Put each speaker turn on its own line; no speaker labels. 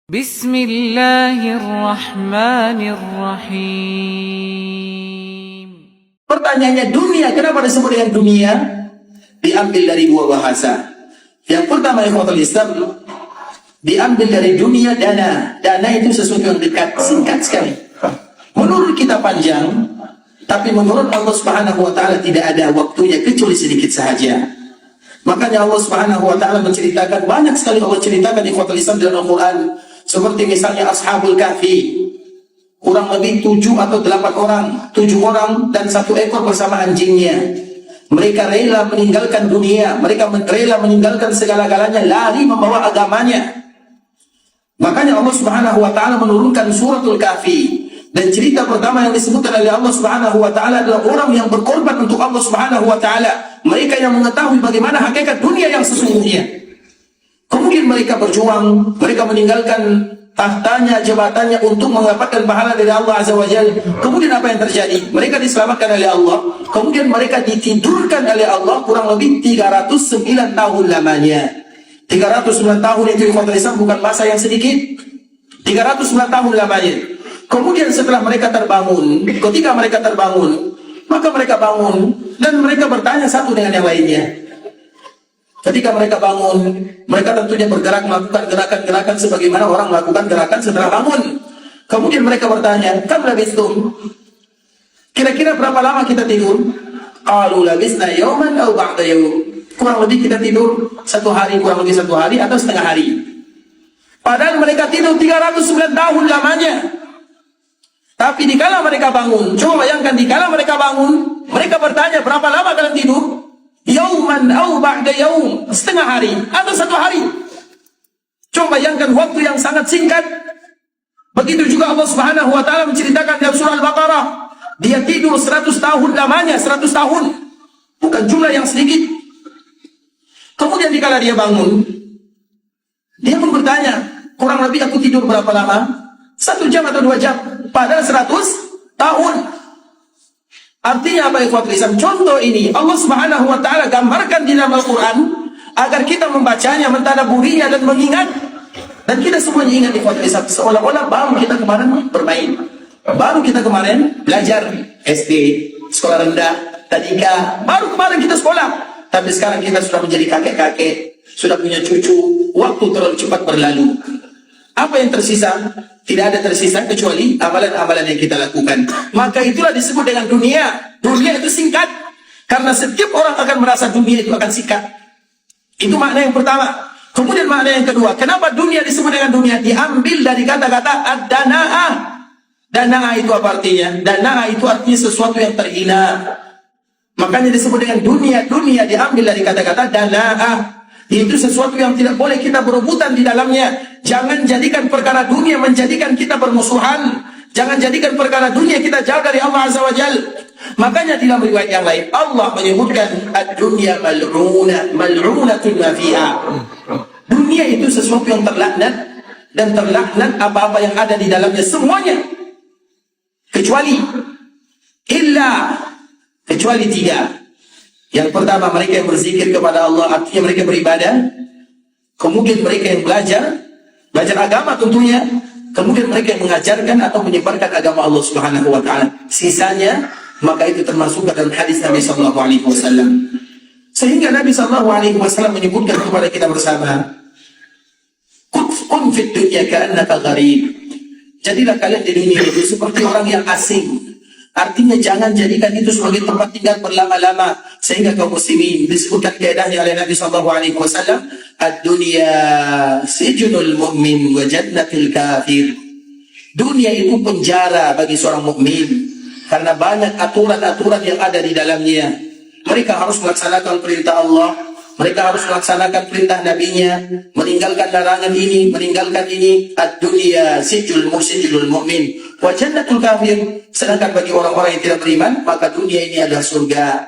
Bismillahirrahmanirrahim.
Pertanyaannya, dunia kenapa disebut dengan dunia? Diambil dari dua bahasa. Yang pertama, ikhwatul Islam, diambil dari dunia dana. Dana itu sesuatu yang dekat, singkat sekali. Menurut kita panjang, tapi menurut Allah Subhanahu wa taala tidak ada waktunya kecuali sedikit saja. Makanya Allah Subhanahu wa taala menceritakan, banyak sekali Allah ceritakan ikhwatul Islam dalam Al-Qur'an. Seperti misalnya Ashabul Kahfi, kurang lebih 7 atau 8 orang, 7 orang dan 1 ekor bersama anjingnya. Mereka rela meninggalkan dunia, mereka rela meninggalkan segala-galanya, lari membawa agamanya. Makanya Allah Subhanahu wa taala menurunkan suratul Kahfi. Dan cerita pertama yang disebutkan oleh Allah Subhanahu wa taala adalah orang yang berkorban untuk Allah Subhanahu wa taala. Mereka yang mengetahui bagaimana hakikat dunia yang sesungguhnya. Kemudian mereka berjuang, mereka meninggalkan tahtanya, jabatannya untuk mendapatkan pahala dari Allah Azza wa Jalla. Kemudian apa yang terjadi? Mereka diselamatkan oleh Allah. Kemudian mereka ditidurkan oleh Allah kurang lebih 309 tahun lamanya. 309 tahun itu ikhwatul Islam bukan masa yang sedikit. 309 tahun lamanya. Kemudian setelah mereka terbangun, ketika mereka terbangun, maka mereka bangun dan mereka bertanya satu dengan yang lainnya. Ketika mereka bangun, mereka tentunya bergerak melakukan gerakan-gerakan sebagaimana orang melakukan gerakan setelah bangun. Kemudian mereka bertanya, "Kam labistum?" Kira-kira berapa lama kita tidur? Qalu labisna yawman aw ba'da yawm. Kurang lebih kita tidur 1 hari, kurang lebih 1 hari atau setengah hari. Padahal mereka tidur 309 tahun lamanya. Tapi dikala mereka bangun, coba bayangkan dikala mereka bangun, mereka bertanya, "Berapa lama kalian tidur?" Yauman au ba'da yaum, setengah hari atau 1 hari. Coba bayangkan waktu yang sangat singkat. Begitu juga Allah Subhanahu wa taala menceritakan dalam surah Al-Baqarah, dia tidur 100 tahun lamanya, 100 tahun. Bukan jumlah yang sedikit. Kemudian dikala dia bangun, dia pun bertanya, kurang lebih aku tidur berapa lama? 1 jam atau 2 jam, padahal 100 tahun. Artinya apa ikhwatul Islam? Contoh ini Allah Subhanahu wa taala gambarkan di dalam Al-Qur'an agar kita membacanya, mentadabburinya dan mengingat. Dan kita semuanya ingat ikhwatul Islam, seolah-olah baru kita kemarin bermain. Baru kita kemarin belajar SD, sekolah rendah, tadika, baru kemarin kita sekolah. Tapi sekarang kita sudah menjadi kakek-kakek, sudah punya cucu, waktu terlalu cepat berlalu. Apa yang tersisa? Tidak ada tersisa kecuali amalan-amalan yang kita lakukan. Maka itulah disebut dengan dunia. Dunia itu singkat. Karena setiap orang akan merasa dunia itu akan singkat. Itu makna yang pertama. Kemudian makna yang kedua. Kenapa dunia disebut dengan dunia? Diambil dari kata-kata ad-dana'ah. Dana'ah itu apa artinya? Dana'ah itu artinya sesuatu yang terhina. Makanya disebut dengan dunia. Dunia diambil dari kata-kata dana'ah. Itu sesuatu yang tidak boleh kita berebutan di dalamnya. Jangan jadikan perkara dunia menjadikan kita bermusuhan. Jangan jadikan perkara dunia kita jauh dari Allah Azza wa Jalla. Makanya dalam riwayat yang lain Allah menyebutkan ad-dunya mal'unah, mal'unatun ma fiha. Dunia itu sesuatu yang terlaknat, dan terlaknat apa-apa yang ada di dalamnya semuanya. Kecuali 3. Yang pertama, mereka yang berzikir kepada Allah, artinya mereka beribadah. Kemudian mereka yang belajar agama tentunya. Kemudian mereka yang mengajarkan atau menyebarkan agama Allah Subhanahu wa taala. Sisanya, maka itu termasuk dalam hadis Nabi sallallahu alaihi wasallam. Sehingga Nabi sallallahu alaihi wasallam menyebutkan kepada kita bersama, "Kun fid dunya ka'annaka gharib." Jadilah kalian di dunia itu seperti orang yang asing. Artinya jangan jadikan itu sebagai tempat tinggal berlama-lama. Sehingga kaum muslimin disebutkan kaedahnya oleh Nabi sallallahu alaihi wasallam, ad-dunya sijnul mu'min wa jannatul kafir. Dunia itu penjara bagi seorang mukmin karena banyak aturan-aturan yang ada di dalamnya. Mereka harus melaksanakan perintah Allah, mereka harus melaksanakan perintah nabinya, meninggalkan larangan ini, meninggalkan ini. Ad-dunya sijnul mu'min wa jannatul kafir. Sedangkan bagi orang-orang yang tidak beriman, maka dunia ini adalah surga.